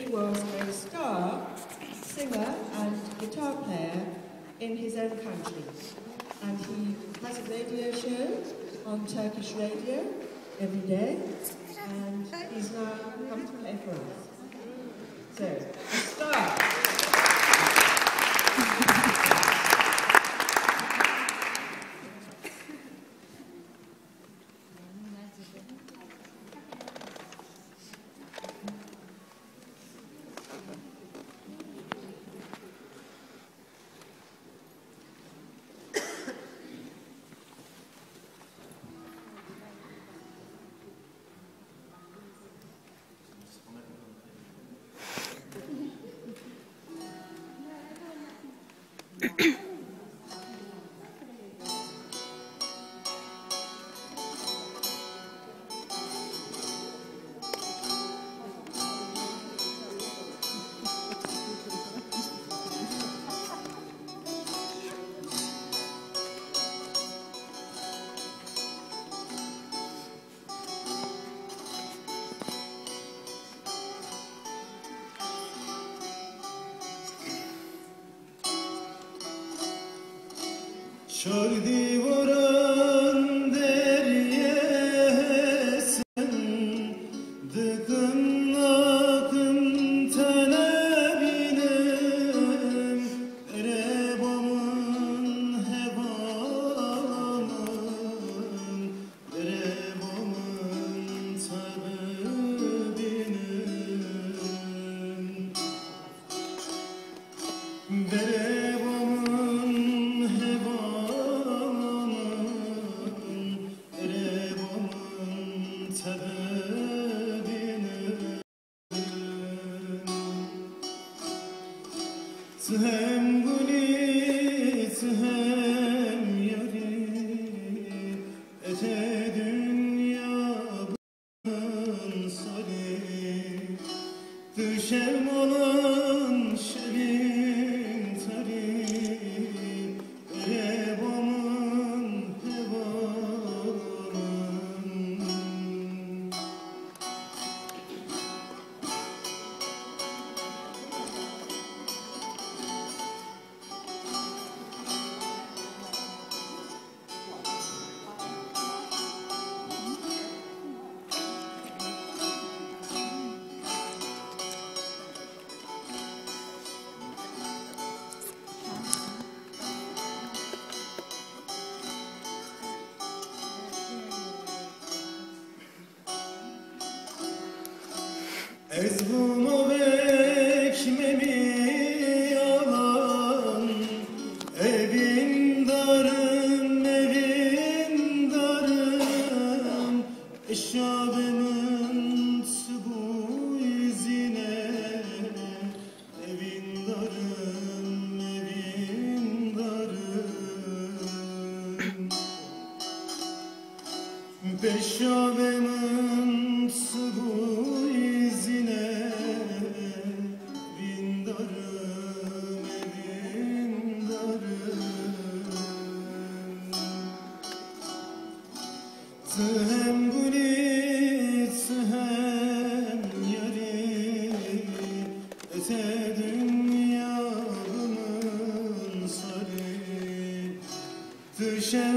was a star singer and guitar player in his own country. And he has a radio show on Turkish radio every day, and he's now come to play for us. So, a star. Çar divaran deryesin, dıkın akın tenebinem, erebamın hebamın, erebamın tabebinim, hem gulit hem yari ete dünyamın sari düşermanın şerin tari erebamın hebamın Ezbumu bekmemi yalan, evin darım, evin darım, eşyabımın bu izine, evin darım, evin darım, eşyabımın bu izine, evin darım, evin darım. Hem gulit hem yari ete dünyamın sarı düşer